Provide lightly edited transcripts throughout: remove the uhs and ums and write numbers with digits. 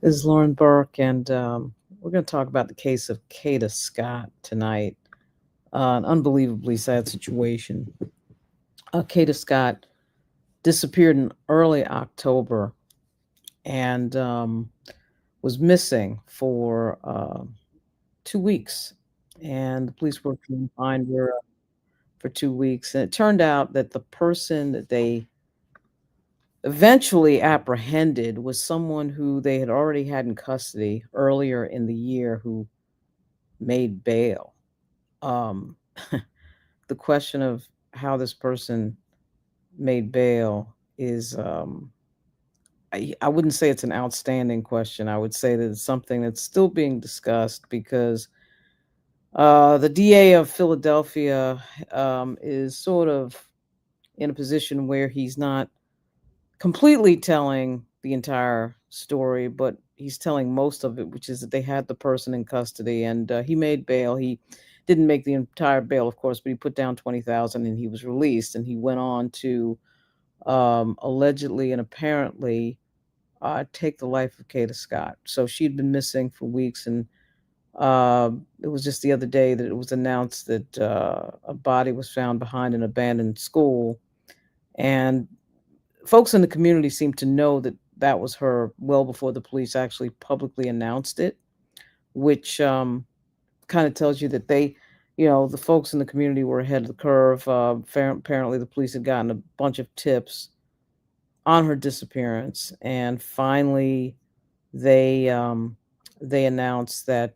This is Lauren Burke, and we're going to talk about the case of Kada Scott tonight. An unbelievably sad situation. Kada Scott disappeared in early October and was missing for 2 weeks. And the police were trying to find her for 2 weeks. And it turned out that the person that they eventually apprehended was someone who they had already had in custody earlier in the year who made bail. Um, the question of how this person made bail is, I wouldn't say it's an outstanding question. I would say that it's something that's still being discussed because the DA of Philadelphia is sort of in a position where he's not completely telling the entire story, but he's telling most of it, which is that they had the person in custody and he made bail. He didn't make the entire bail, of course, but he put down 20,000 and he was released. And he went on to allegedly and apparently take the life of Kada Scott. So she'd been missing for weeks, and it was just the other day that it was announced that a body was found behind an abandoned school, and folks in the community seem to know that that was her well before the police actually publicly announced it, which kind of tells you that the folks in the community were ahead of the curve. Apparently, the police had gotten a bunch of tips on her disappearance, and finally, they um, they announced that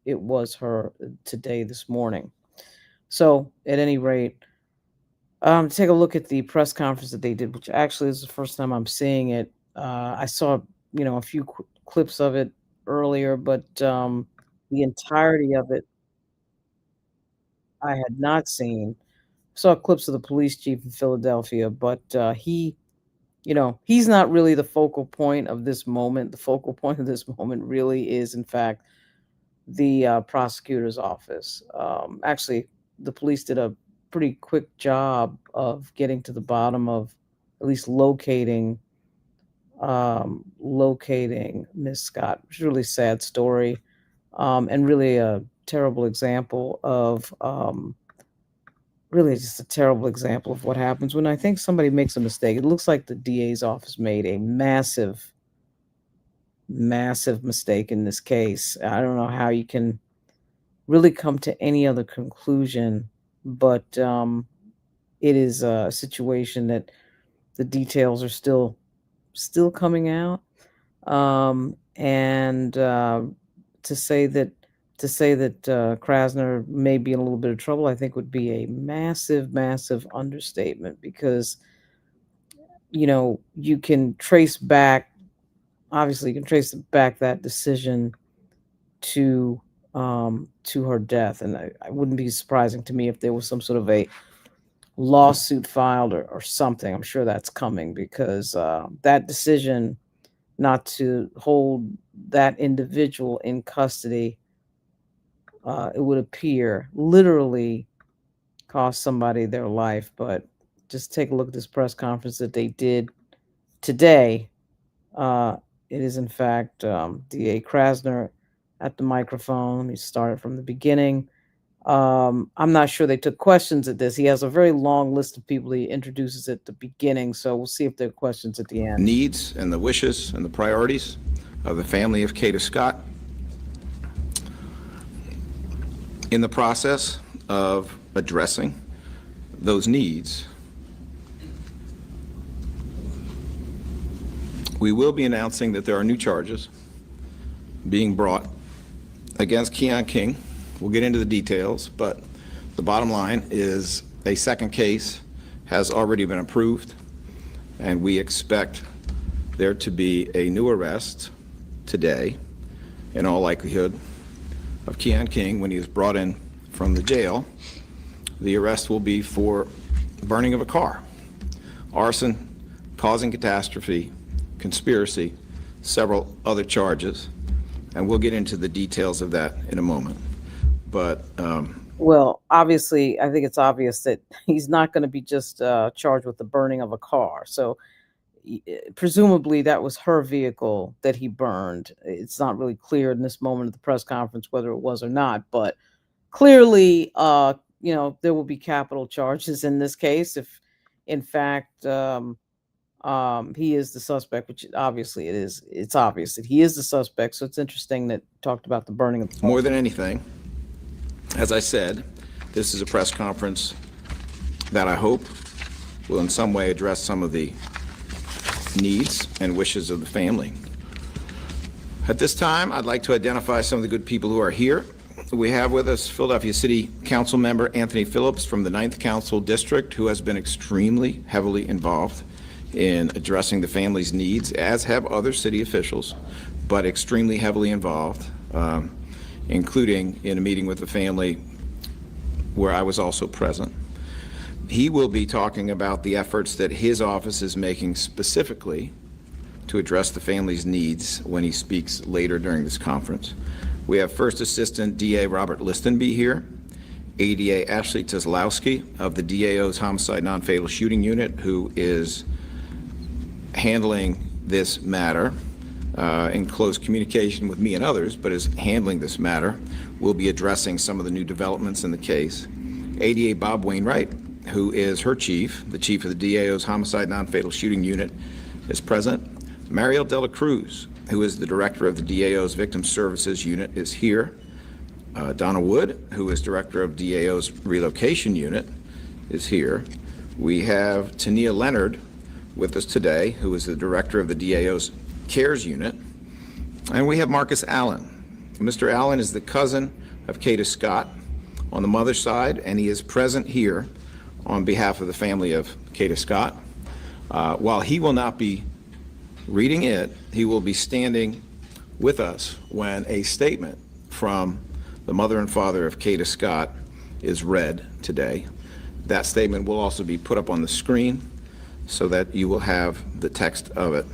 it was her today, this morning. So, at any rate, take a look at the press conference that they did, which actually is the first time I'm seeing it. I saw, a few clips of it earlier, but the entirety of it I had not seen. Saw clips of the police chief in Philadelphia, but he's not really the focal point of this moment. The focal point of this moment really is, in fact, the prosecutor's office. Actually, the police did a pretty quick job of getting to the bottom of at least locating Miss Scott. It's a really sad story, and really a terrible example of really just a terrible example of what happens when I think somebody makes a mistake. It looks like the DA's office made a massive, massive mistake in this case. I don't know how you can really come to any other conclusion, but it is a situation that the details are still coming out. And to say that Krasner may be in a little bit of trouble, I think would be a massive, massive understatement because you can trace back. Obviously, you can trace back that decision to her death, and I wouldn't be surprising to me if there was some sort of a lawsuit filed or something. I'm sure that's coming because that decision not to hold that individual in custody, it would appear, literally cost somebody their life. But just take a look at this press conference that they did today. Uh, it is, in fact, DA Krasner at the microphone. Let me start it from the beginning. I'm not sure they took questions at this. He has a very long list of people he introduces at the beginning, so we'll see if there are questions at the end. Needs and the wishes and the priorities of the family of Kada Scott. In the process of addressing those needs, we will be announcing that there are new charges being brought against Keon King. We'll get into the details, but the bottom line is a second case has already been approved, and we expect there to be a new arrest today, in all likelihood, of Keon King when he is brought in from the jail. The arrest will be for burning of a car, arson, causing catastrophe, conspiracy, several other charges, and we'll get into the details of that in a moment. But well, obviously, I think it's obvious that he's not going to be just charged with the burning of a car. So presumably that was her vehicle that he burned. It's not really clear in this moment of the press conference whether it was or not, but clearly, there will be capital charges in this case if, in fact, he is the suspect, which obviously it is. It's obvious that he is the suspect. So it's interesting that talked about the burning of the More than anything, as I said, this is a press conference that I hope will in some way address some of the needs and wishes of the family. At this time, I'd like to identify some of the good people who are here. We have with us Philadelphia City Council member Anthony Phillips from the 9th Council District, who has been extremely heavily involved in addressing the family's needs, as have other city officials, but extremely heavily involved, including in a meeting with the family where I was also present. He will be talking about the efforts that his office is making specifically to address the family's needs when he speaks later during this conference. We have First Assistant DA Robert Listenby here, ADA Ashley Kozlowski of the DAO's Homicide Non-Fatal Shooting Unit, who is handling this matter in close communication with me and others, but is handling this matter. We'll be addressing some of the new developments in the case. ADA Bob Wainwright, who is her chief, the chief of the DAO's Homicide Non-Fatal Shooting Unit, is present. Mariel Dela Cruz, who is the director of the DAO's Victim Services Unit, is here. Donna Wood, who is director of DAO's Relocation Unit, is here. We have Tania Leonard with us today, who is the director of the DAO's CARES Unit. And we have Marcus Allen. Mr. Allen is the cousin of Kada Scott on the mother's side, and he is present here on behalf of the family of Kada Scott. While he will not be reading it, he will be standing with us when a statement from the mother and father of Kada Scott is read today. That statement will also be put up on the screen so that you will have the text of it.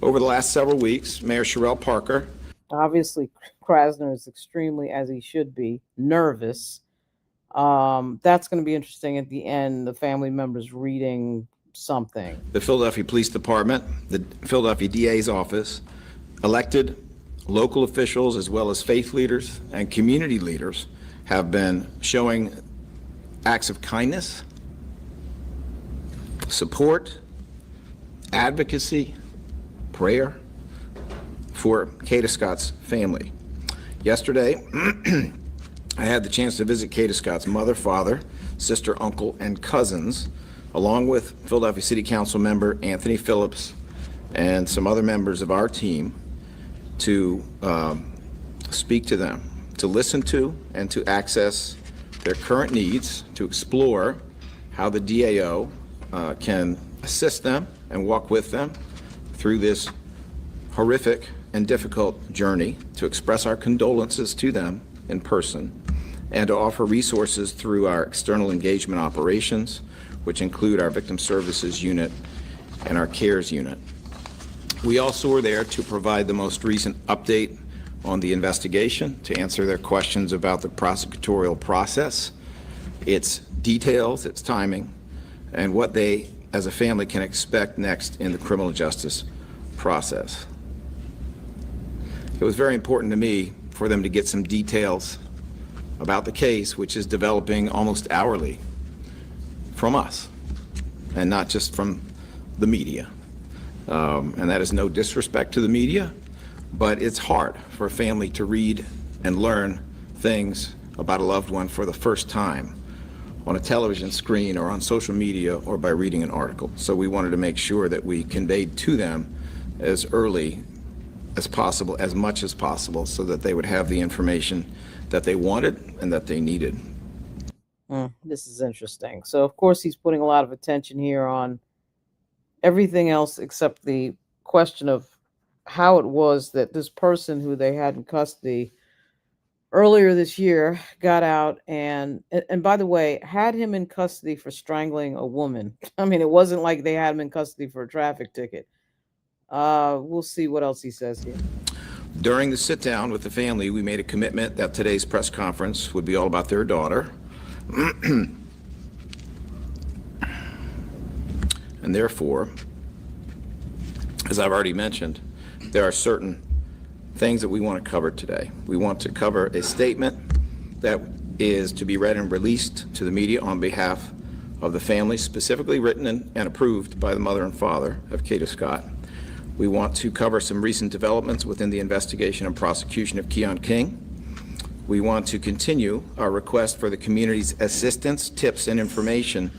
Over the last several weeks, Mayor Sherrell Parker. Obviously, Krasner is extremely, as he should be, nervous. That's going to be interesting at the end, the family members reading something. The Philadelphia Police Department, the Philadelphia DA's office, elected local officials as well as faith leaders and community leaders have been showing acts of kindness, support, advocacy, prayer for Kada Scott's family. Yesterday, I had the chance to visit Kada Scott's mother, father, sister, uncle, and cousins, along with Philadelphia City Council member Anthony Phillips and some other members of our team to speak to them, to listen to and to access their current needs, to explore how the DAO can assist them and walk with them through this horrific and difficult journey, to express our condolences to them in person, and to offer resources through our external engagement operations, which include our Victim Services Unit and our CARES Unit. We also were there to provide the most recent update on the investigation, to answer their questions about the prosecutorial process, its details, its timing, and what they, as a family, can expect next in the criminal justice process. It was very important to me for them to get some details about the case, which is developing almost hourly from us, and not just from the media. And that is no disrespect to the media, but it's hard for a family to read and learn things about a loved one for the first time on a television screen or on social media or by reading an article. So we wanted to make sure that we conveyed to them as early as possible, as much as possible, so that they would have the information that they wanted and that they needed. This is interesting. So, of course, he's putting a lot of attention here on everything else except the question of how it was that this person who they had in custody earlier this year got out and by the way, had him in custody for strangling a woman. I mean, it wasn't like they had him in custody for a traffic ticket. We'll see what else he says here. During the sit-down with the family, we made a commitment that today's press conference would be all about their daughter, And therefore, as I've already mentioned, there are certain things that we want to cover today. We want to cover a statement that is to be read and released to the media on behalf of the family, specifically written and approved by the mother and father of Kada Scott. We want to cover some recent developments within the investigation and prosecution of Keon King. We want to continue our request for the community's assistance, tips, and information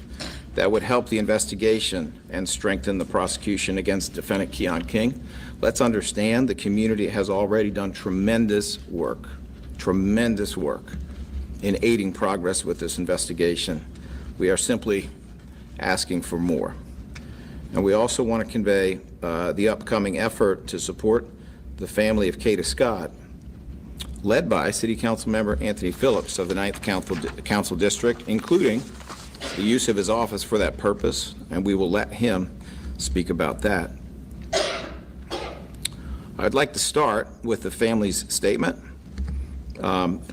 that would help the investigation and strengthen the prosecution against defendant Keon King. Let's understand the community has already done tremendous work in aiding progress with this investigation. We are simply asking for more. And we also want to convey the upcoming effort to support the family of Kada Scott, led by City Council member Anthony Phillips of the 9th Council District, including the use of his office for that purpose, and we will let him speak about that. I'd like to start with the family's statement.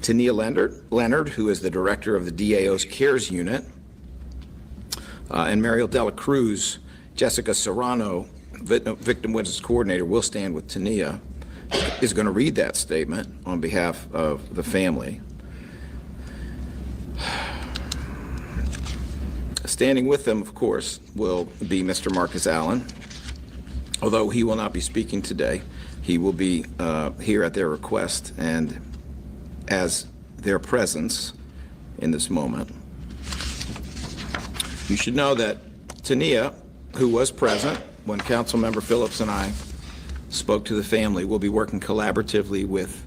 Tania Leonard, who is the director of the DAO's CARES unit, and Mariel Dela Cruz, Jessica Serrano, victim witness coordinator, will stand with Tania, is going to read that statement on behalf of the family. Standing with them, of course, will be Mr. Marcus Allen. Although he will not be speaking today, he will be here at their request and as their presence in this moment. You should know that Tania, who was present when Councilmember Phillips and I spoke to the family, will be working collaboratively with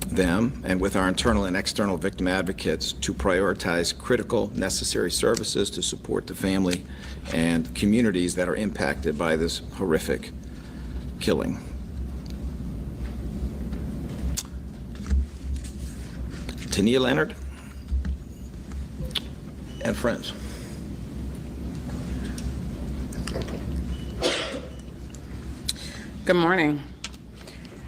them and with our internal and external victim advocates to prioritize critical, necessary services to support the family and communities that are impacted by this horrific killing. Tania Leonard and friends. Good morning.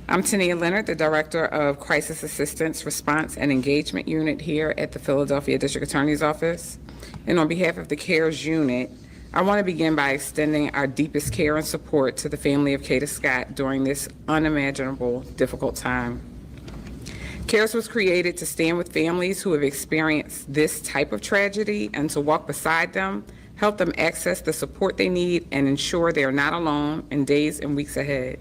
I'm Tania Leonard, the Director of Crisis Assistance, Response, and Engagement Unit here at the Philadelphia District Attorney's Office. And on behalf of the CARES unit, I want to begin by extending our deepest care and support to the family of Kada Scott during this unimaginable, difficult time. CARES was created to stand with families who have experienced this type of tragedy and to walk beside them, help them access the support they need, and ensure they are not alone in days and weeks ahead.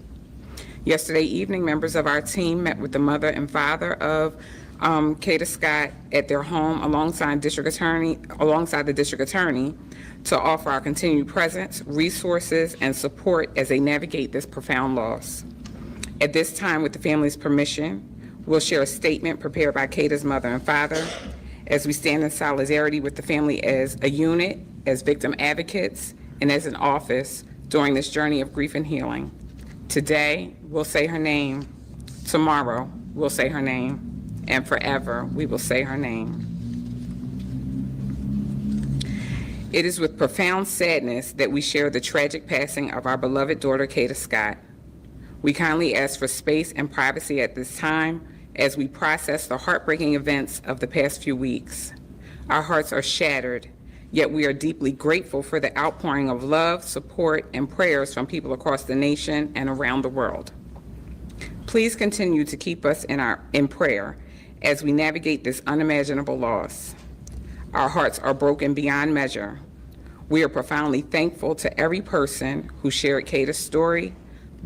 Yesterday evening, members of our team met with the mother and father of Kada Scott at their home alongside the district attorney to offer our continued presence, resources, and support as they navigate this profound loss. At this time, with the family's permission, we'll share a statement prepared by Kada's mother and father as we stand in solidarity with the family as a unit, as victim advocates, and as an office during this journey of grief and healing. Today, we'll say her name. Tomorrow, we'll say her name. And forever, we will say her name. It is with profound sadness that we share the tragic passing of our beloved daughter, Kada Scott. We kindly ask for space and privacy at this time as we process the heartbreaking events of the past few weeks. Our hearts are shattered, yet we are deeply grateful for the outpouring of love, support, and prayers from people across the nation and around the world. Please continue to keep us in prayer as we navigate this unimaginable loss. Our hearts are broken beyond measure. We are profoundly thankful to every person who shared Kada's story,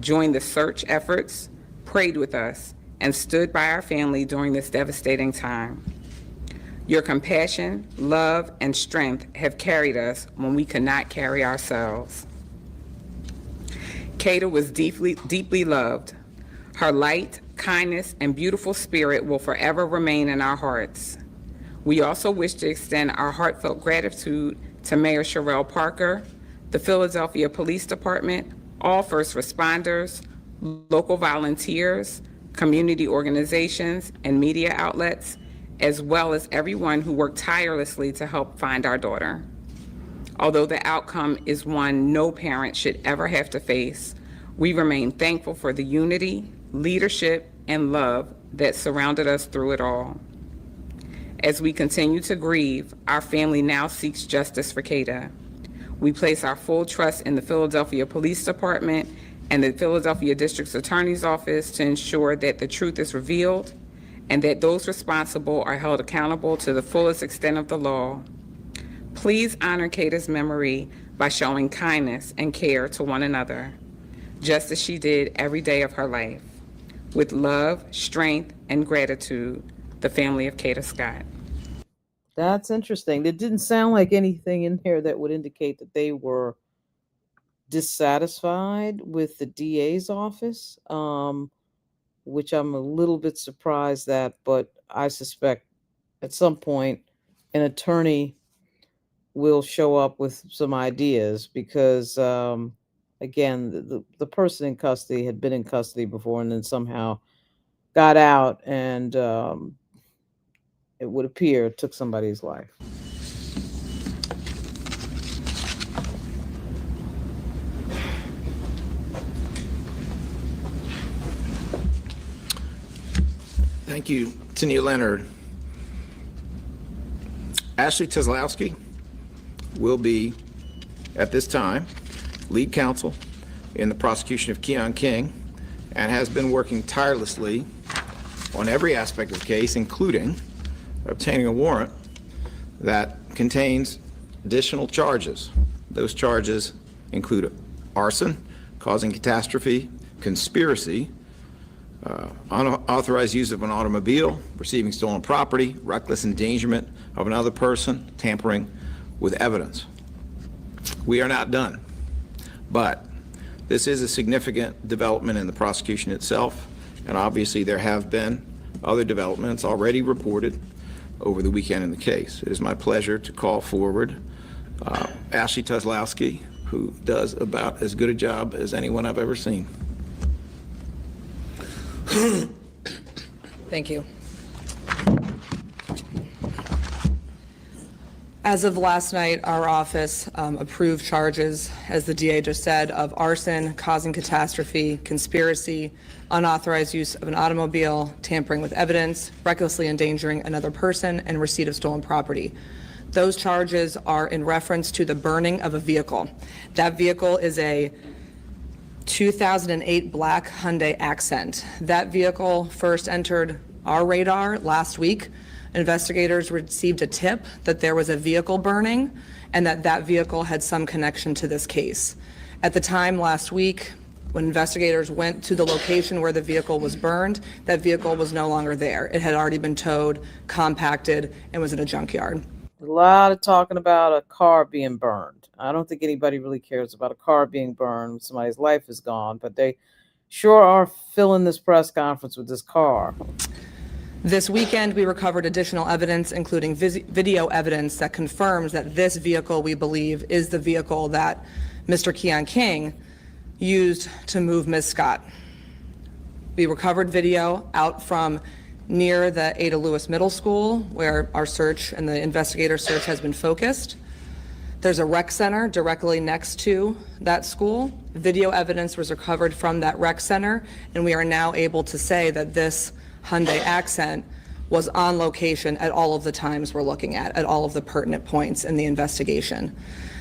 joined the search efforts, prayed with us, and stood by our family during this devastating time. Your compassion, love, and strength have carried us when we could not carry ourselves. Kada was deeply loved. Her light, kindness, and beautiful spirit will forever remain in our hearts. We also wish to extend our heartfelt gratitude to Mayor Sherelle Parker, the Philadelphia Police Department, all first responders, local volunteers, community organizations, and media outlets, as well as everyone who worked tirelessly to help find our daughter. Although the outcome is one no parent should ever have to face, we remain thankful for the unity, leadership, and love that surrounded us through it all. As we continue to grieve, our family now seeks justice for Kada. We place our full trust in the Philadelphia Police Department and the Philadelphia District Attorney's Office to ensure that the truth is revealed and that those responsible are held accountable to the fullest extent of the law. Please honor Kada's memory by showing kindness and care to one another, just as she did every day of her life. With love, strength, and gratitude, the family of Kada Scott. That's interesting. It didn't sound like anything in here that would indicate that they were dissatisfied with the DA's office, which I'm a little bit surprised at, but I suspect at some point an attorney will show up with some ideas because, again, the person in custody had been in custody before and then somehow got out and it would appear took somebody's life. Thank you, Tania Leonard. Ashley Teslowski will be, at this time, lead counsel in the prosecution of Keon King and has been working tirelessly on every aspect of the case, including obtaining a warrant that contains additional charges. Those charges include arson, causing catastrophe, conspiracy, unauthorized use of an automobile, receiving stolen property, reckless endangerment of another person, tampering with evidence. We are not done, but this is a significant development in the prosecution itself, and obviously there have been other developments already reported over the weekend in the case. It is my pleasure to call forward Ashley Teslowski, who does about as good a job as anyone I've ever seen. Thank you. As of last night, our office approved charges, as the DA just said, of arson, causing catastrophe, conspiracy, unauthorized use of an automobile, tampering with evidence, recklessly endangering another person, and receipt of stolen property. Those charges are in reference to the burning of a vehicle. That vehicle is a 2008 black Hyundai Accent. That vehicle first entered our radar last week. Investigators received a tip that there was a vehicle burning and that vehicle had some connection to this case. At the time last week, when investigators went to the location where the vehicle was burned, that vehicle was no longer there. It had already been towed, compacted, and was in a junkyard. A lot of talking about a car being burned. I don't think anybody really cares about a car being burned when somebody's life is gone, but they sure are filling this press conference with this car. This weekend, we recovered additional evidence, including video evidence that confirms that this vehicle, we believe, is the vehicle that Mr. Keon King used to move Ms. Scott. We recovered video out from near the Ada Lewis Middle School, where our search and the investigator search has been focused. There's a rec center directly next to that school. Video evidence was recovered from that rec center, and we are now able to say that this Hyundai Accent was on location at all of the times we're looking at all of the pertinent points in the investigation.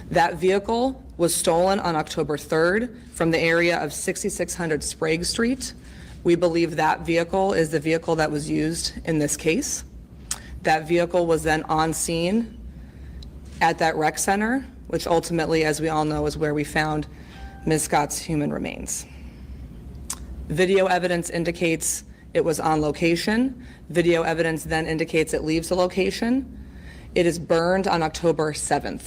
That vehicle was stolen on October 3rd from the area of 6600 Sprague Street. We believe that vehicle is the vehicle that was used in this case. That vehicle was then on scene at that rec center, which ultimately, as we all know, is where we found Ms. Scott's human remains. Video evidence indicates it was on location. Video evidence then indicates it leaves the location. It is burned on October 7th.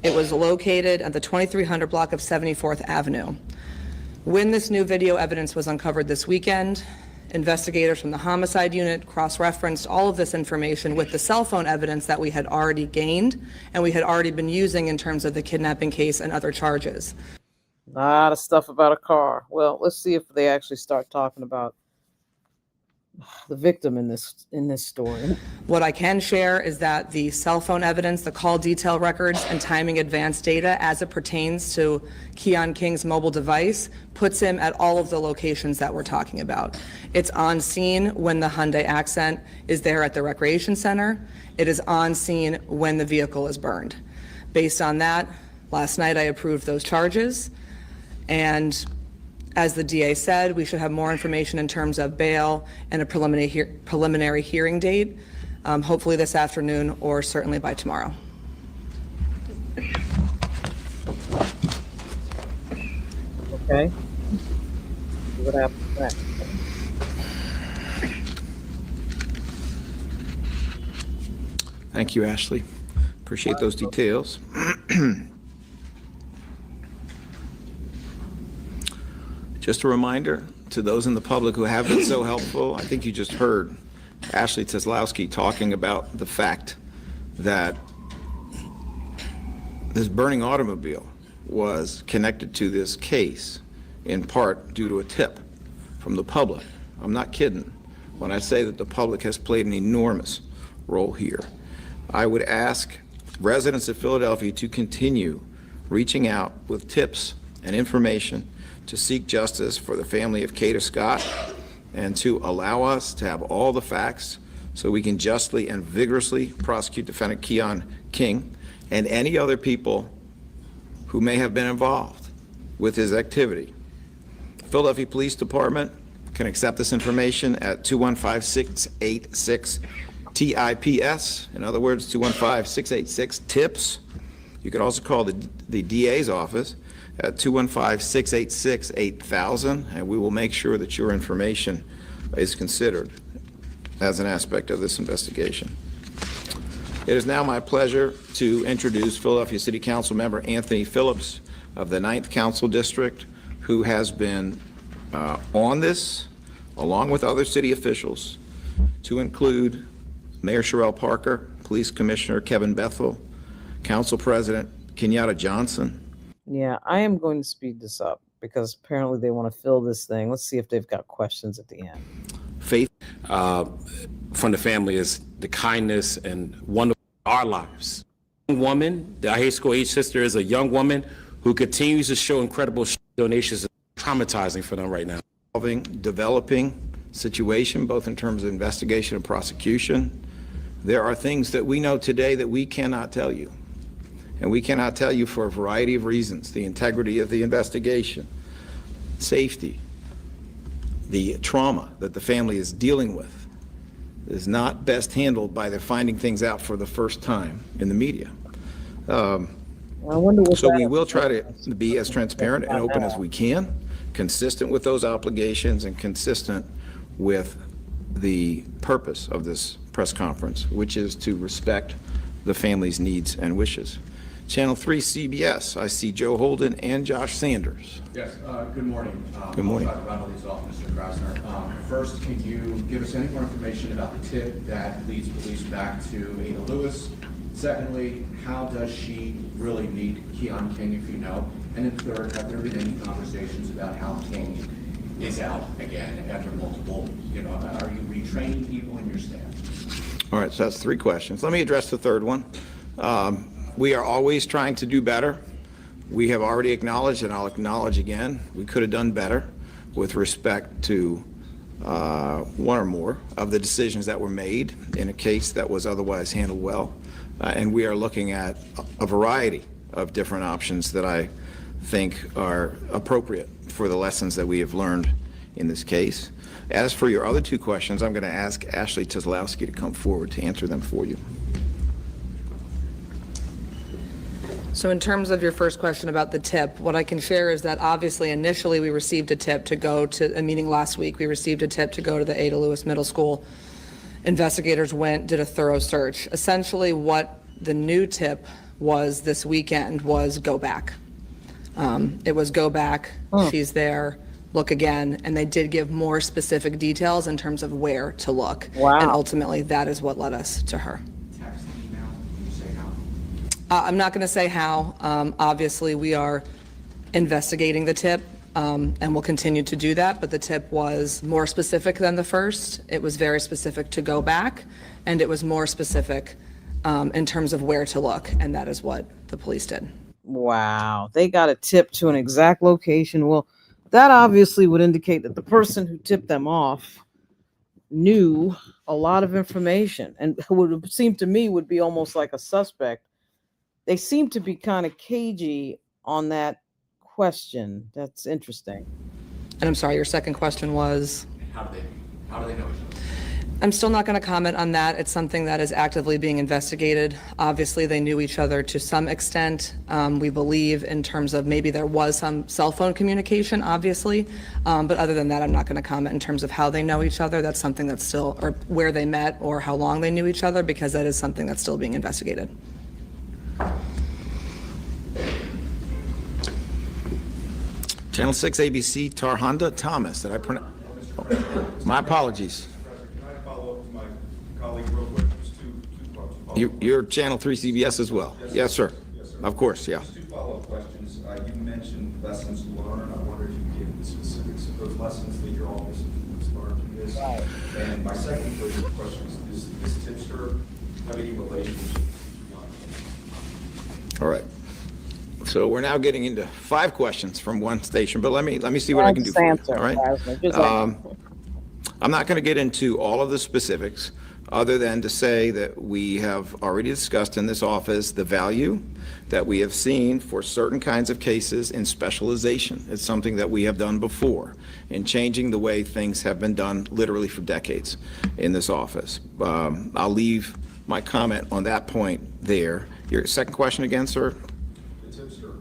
It was located at the 2300 block of 74th Avenue. When this new video evidence was uncovered this weekend, investigators from the homicide unit cross-referenced all of this information with the cell phone evidence that we had already gained and we had already been using in terms of the kidnapping case and other charges. A lot of stuff about a car. Well, let's see if they actually start talking about the victim in this story. What I can share is that the cell phone evidence, the call detail records, and timing advance data as it pertains to Keon King's mobile device puts him at all of the locations that we're talking about. It's on scene when the Hyundai Accent is there at the recreation center. It is on scene when the vehicle is burned. Based on that, last night I approved those charges, and as the DA said, we should have more information in terms of bail and a preliminary hearing date, hopefully this afternoon or certainly by tomorrow. Okay. What happens next? Thank you, Ashley. Appreciate those details. Just a reminder to those in the public who have been so helpful, I think you just heard Ashley Teslowski talking about the fact that this burning automobile was connected to this case in part due to a tip from the public. I'm not kidding when I say that the public has played an enormous role here. I would ask residents of Philadelphia to continue reaching out with tips and information to seek justice for the family of Kada Scott and to allow us to have all the facts so we can justly and vigorously prosecute defendant Keon King and any other people who may have been involved with his activity. Philadelphia Police Department can accept this information at 215-686-TIPS. In other words, 215-686-TIPS. You could also call the DA's office at 215-686-8000, and we will make sure that your information is considered as an aspect of this investigation. It is now my pleasure to introduce Philadelphia City Council member Anthony Phillips of the 9th Council District, who has been on this, along with other city officials, to include Mayor Sherrell Parker, Police Commissioner Kevin Bethel, Council President Kenyatta Johnson. Yeah, I am going to speed this up because apparently they want to fill this thing. Let's see if they've got questions at the end. Faith from the family is the kindness and wonderful our lives. Young woman, the high school age sister is a young woman who continues to show incredible donations. Traumatizing for them right now. Developing situation, both in terms of investigation and prosecution. There are things that we know today that we cannot tell you. And we cannot tell you for a variety of reasons. The integrity of the investigation, safety, the trauma that the family is dealing with is not best handled by their finding things out for the first time in the media. I wonder what So that we is. will try to be as transparent and open as we can, consistent with those obligations and consistent with the purpose of this press conference, which is to respect the family's needs and wishes. Channel 3 CBS, I see Joe Holden and Josh Sanders. Yes, good morning. Good morning. I'll try to rattle these off, Mr. Krasner. First, can you give us any more information about the tip that leads police back to Ada Lewis? Secondly, how does she really meet Keon King, if you know? And then third, have there been any conversations about how King is out again after multiple, are you retraining people in your staff? All right, so that's 3 questions. Let me address the third one. We are always trying to do better. We have already acknowledged, and I'll acknowledge again, we could have done better with respect to one or more of the decisions that were made in a case that was otherwise handled well. And we are looking at a variety of different options that I think are appropriate for the lessons that we have learned in this case. As for your other 2 questions, I'm going to ask Ashley Teslowski to come forward to answer them for you. So in terms of your first question about the tip, what I can share is that obviously initially we received a tip to go to a meeting last week. We received a tip to go to the Ada Lewis Middle School. Investigators went, did a thorough search. Essentially what the new tip was this weekend was go back. It was go back, she's there, look again, and they did give more specific details in terms of where to look. Wow. And ultimately that is what led us to her. Text, email, can you say how? I'm not going to say how. Obviously, we are investigating the tip. and will continue to do that, but the tip was more specific than the first. It was very specific to go back, and it was more specific in terms of where to look, and that is what the police did. Wow, they got a tip to an exact location. Well, that obviously would indicate that the person who tipped them off knew a lot of information, and would seem to me would be almost like a suspect. They seem to be kind of cagey on that question. That's interesting. And I'm sorry, your second question was? How do they know each other? I'm still not going to comment on that. It's something that is actively being investigated. Obviously, they knew each other to some extent. We believe in terms of maybe there was some cell phone communication, obviously. But other than that, I'm not going to comment in terms of how they know each other. That's something that's still, or where they met or how long they knew each other, because that is something that's still being investigated. Channel 6 ABC, Tarhanda Thomas. Did I pronounce? My apologies. Can I follow up with my colleague real quick? Just two follow-up. You're Channel 3 CBS as well? Yes, sir. Yes, sir. Of course, yeah. Just two follow-up questions. You mentioned lessons learned. I wondered if you could give the specifics of those lessons that your office has learned from this. And my second question is this tipster have any relationship? All right. So we're now getting into 5 questions from one station, but let me see what I can do for you. All right. I'm not going to get into all of the specifics, other than to say that we have already discussed in this office the value that we have seen for certain kinds of cases in specialization. It's something that we have done before in changing the way things have been done literally for decades in this office. I'll leave my comment on that point there. Your second question again, sir? The tipster,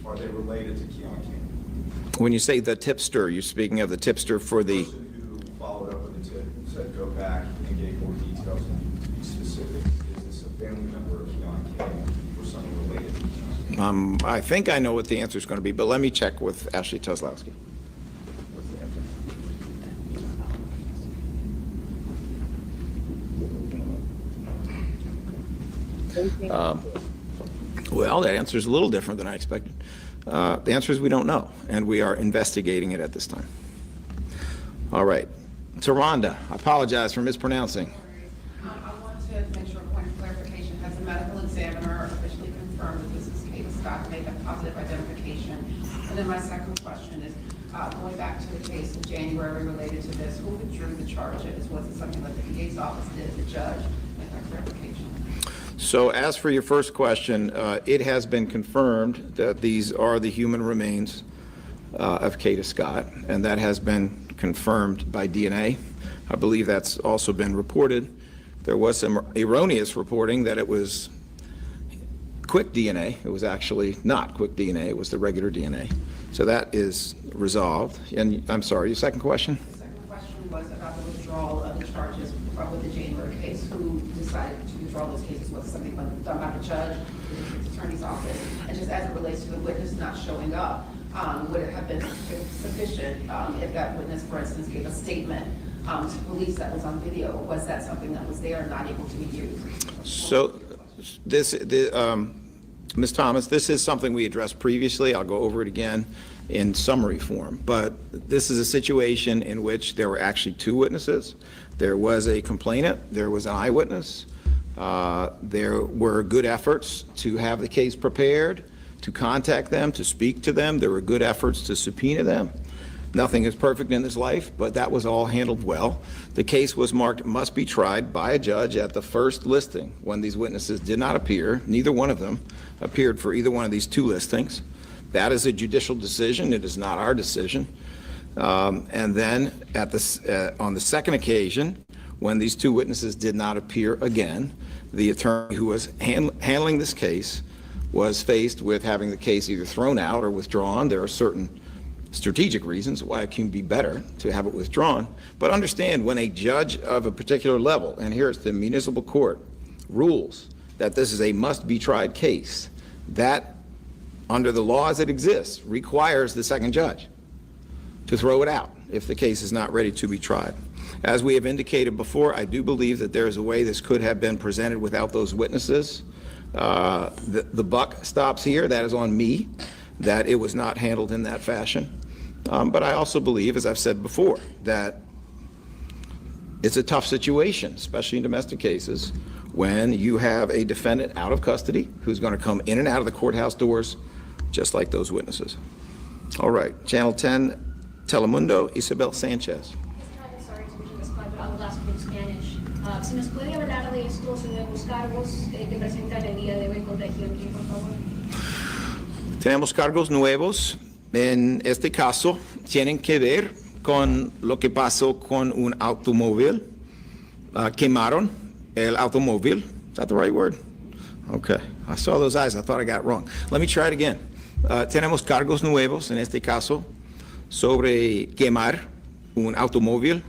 are they related to Keon King? When you say the tipster, you're speaking of the tipster for the... The person who followed up with the tip, said go back and gave more details and be specific. Is this a family member of Keon King or someone related to Keon King? I think I know what the answer is going to be, but let me check with Ashley Tuslowski. Well, that answer is a little different than I expected. The answer is we don't know, and we are investigating it at this time. All right. Taronda, I apologize for mispronouncing. I want to make sure a point of clarification. Has the medical examiner officially confirmed that this is Kada Scott, made a positive identification? And then my second question is, going back to the case in January related to this, who withdrew the charges? Was it something that the DA's office did, the judge? Make that clarification. So as for your first question, it has been confirmed that these are the human remains of Kada Scott, and that has been confirmed by DNA. I believe that's also been reported. There was some erroneous reporting that it was quick DNA. It was actually not quick DNA. It was the regular DNA. So that is resolved. And I'm sorry, your second question? The second question was about the withdrawal of the charges with the January case. Who decided to withdraw those cases? Was it something done by the judge, the district attorney's office? And just as it relates to the witness not showing up, would it have been sufficient if that witness, for instance, gave a statement to police that was on video? Was that something that was there and not able to be used? So Ms. Thomas, this is something we addressed previously. I'll go over it again in summary form. But this is a situation in which there were actually 2 witnesses. There was a complainant. There was an eyewitness. There were good efforts to have the case prepared, to contact them, to speak to them. There were good efforts to subpoena them. Nothing is perfect in this life, but that was all handled well. The case was marked must be tried by a judge at the first listing when these witnesses did not appear. Neither one of them appeared for either one of these 2 listings. That is a judicial decision. It is not our decision. And then on the second occasion, when these 2 witnesses did not appear again, the attorney who was handling this case was faced with having the case either thrown out or withdrawn. There are certain strategic reasons why it can be better to have it withdrawn. But understand, when a judge of a particular level, and here it's the municipal court, rules that this is a must-be-tried case, that, under the laws that exist, requires the second judge to throw it out if the case is not ready to be tried. As we have indicated before, I do believe that there is a way this could have been presented without those witnesses. The buck stops here. That is on me, that it was not handled in that fashion. But I also believe, as I've said before, that it's a tough situation, especially in domestic cases, when you have a defendant out of custody who's going to come in and out of the courthouse doors just like those witnesses. All right, Channel 10, Telemundo, Isabel Sanchez. Sorry to be but I will ask in Spanish. Si nos puede hablar de estos nuevos cargos que presentan el día de hoy contra King, por favor. Tenemos cargos nuevos. En este caso, tienen que ver con lo que pasó con un automóvil. Quemaron el automóvil. Is that the right word? Okay. I saw those eyes. I thought I got it wrong. Let me try it again. Tenemos cargos nuevos, en este caso, sobre quemar un automóvil.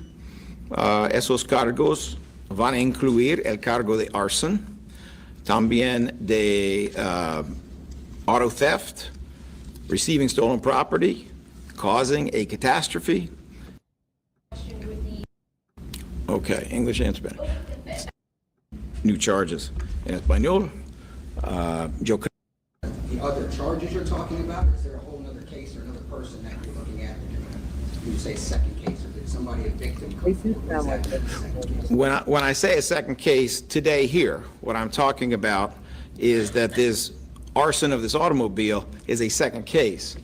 Esos cargos van a incluir el cargo de arson, también de auto theft, receiving stolen property, causing a catastrophe. Okay, English and Spanish. New charges. En español, yo creo. The other charges you're talking about, or is there a whole other case or another person that you're looking at? When you say second case, or did somebody, a victim, come forward? Is that the second case? When I say a second case today here, what I'm talking about is that this arson of this automobile is a second case.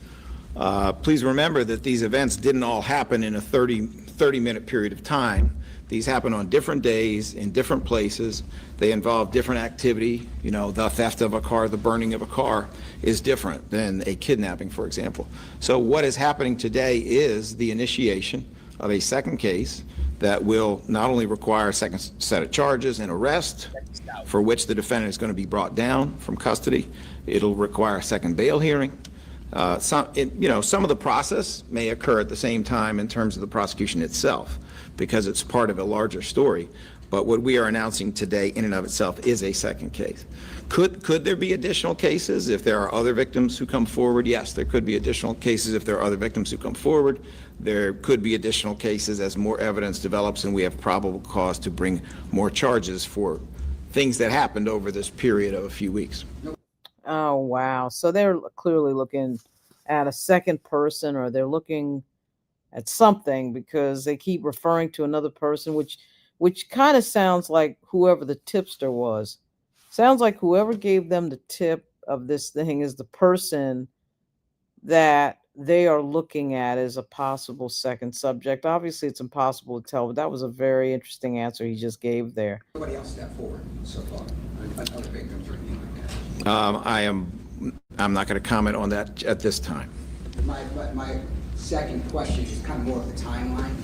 Please remember that these events didn't all happen in a 30-minute period of time. These happen on different days, in different places. They involve different activity. You know, the theft of a car, the burning of a car is different than a kidnapping, for example. So what is happening today is the initiation of a second case that will not only require a second set of charges and arrest, for which the defendant is going to be brought down from custody. It'll require a second bail hearing. Some of the process may occur at the same time in terms of the prosecution itself, because it's part of a larger story. But what we are announcing today in and of itself is a second case. Could there be additional cases if there are other victims who come forward? Yes, there could be additional cases if there are other victims who come forward. There could be additional cases as more evidence develops and we have probable cause to bring more charges for things that happened over this period of a few weeks. Oh, wow. So they're clearly looking at a second person, or they're looking at something, because they keep referring to another person, which kind of sounds like whoever the tipster was. Sounds like whoever gave them the tip of this thing is the person that they are looking at as a possible second subject. Obviously, it's impossible to tell, but that was a very interesting answer he just gave there. Nobody else stepped forward so far, other victims or anything like that? I'm not going to comment on that at this time. My second question is kind of more of the timeline.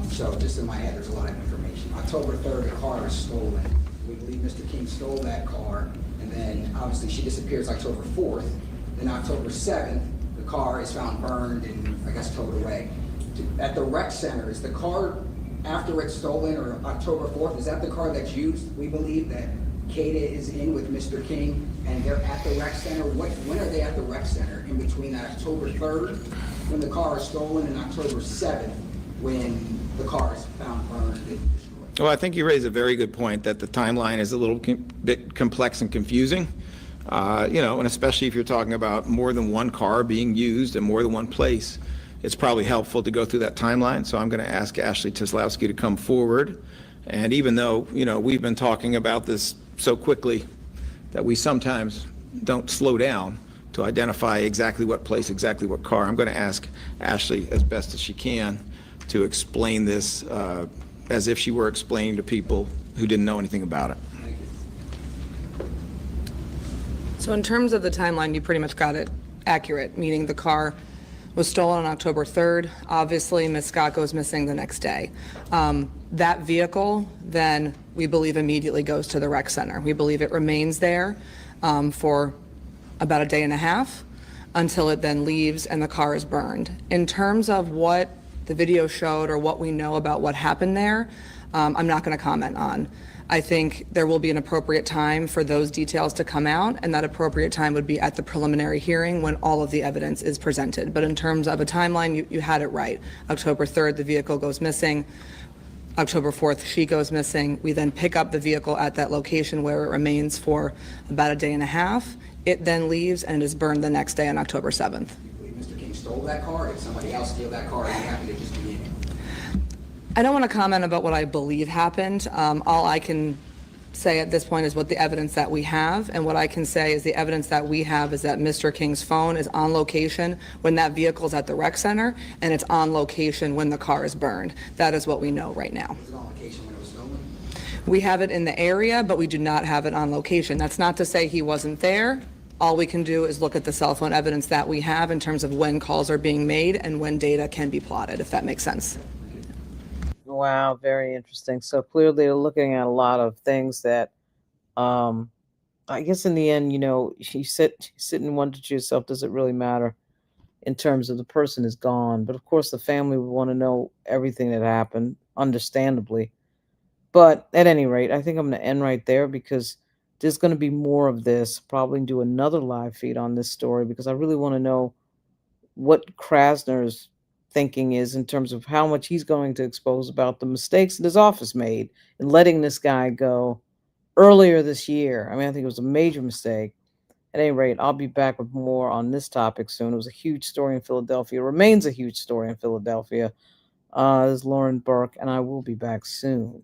So just in my head, there's a lot of information. October 3rd, the car is stolen. We believe Mr. King stole that car, and then obviously she disappears October 4th. Then October 7th, the car is found burned and I guess towed away. At the rec center, is the car after it's stolen, or October 4th, is that the car that's used? We believe that Kada is in with Mr. King and they're at the rec center. When are they at the rec center? In between that October 3rd, when the car is stolen, and October 7th, when the car is found burned and destroyed? Well, I think you raise a very good point that the timeline is a little bit complex and confusing. And especially if you're talking about more than one car being used in more than one place, it's probably helpful to go through that timeline. So I'm going to ask Ashley Teslowski to come forward. And even though, we've been talking about this so quickly that we sometimes don't slow down to identify exactly what place, exactly what car, I'm going to ask Ashley as best as she can to explain this as if she were explaining to people who didn't know anything about it. So in terms of the timeline, you pretty much got it accurate, meaning the car was stolen on October 3rd. Obviously, Ms. Scott goes missing the next day. That vehicle then, we believe, immediately goes to the rec center. We believe it remains there for about a day and a half until it then leaves and the car is burned. In terms of what the video showed or what we know about what happened there, I'm not going to comment on. I think there will be an appropriate time for those details to come out, and that appropriate time would be at the preliminary hearing when all of the evidence is presented. But in terms of a timeline, you had it right. October 3rd, the vehicle goes missing. October 4th, she goes missing. We then pick up the vehicle at that location where it remains for about a day and a half. It then leaves and is burned the next day on October 7th. Mr. King stole that car? Did somebody else steal that car and he happened to just be in it? I don't want to comment about what I believe happened. All I can say at this point is what the evidence that we have, and what I can say is the evidence that we have is that Mr. King's phone is on location when that vehicle is at the rec center, and it's on location when the car is burned. That is what we know right now. Was it on location when it was stolen? We have it in the area, but we do not have it on location. That's not to say he wasn't there. All we can do is look at the cell phone evidence that we have in terms of when calls are being made and when data can be plotted, if that makes sense. Wow, very interesting. So clearly they're looking at a lot of things that, I guess in the end, you sit and wonder to yourself, does it really matter in terms of the person is gone? But of course, the family would want to know everything that happened, understandably. But at any rate, I think I'm going to end right there because there's going to be more of this. Probably do another live feed on this story because I really want to know what Krasner's thinking is in terms of how much he's going to expose about the mistakes that his office made in letting this guy go earlier this year. I mean, I think it was a major mistake. At any rate, I'll be back with more on this topic soon. It was a huge story in Philadelphia, remains a huge story in Philadelphia. This is Lauren Burke, and I will be back soon.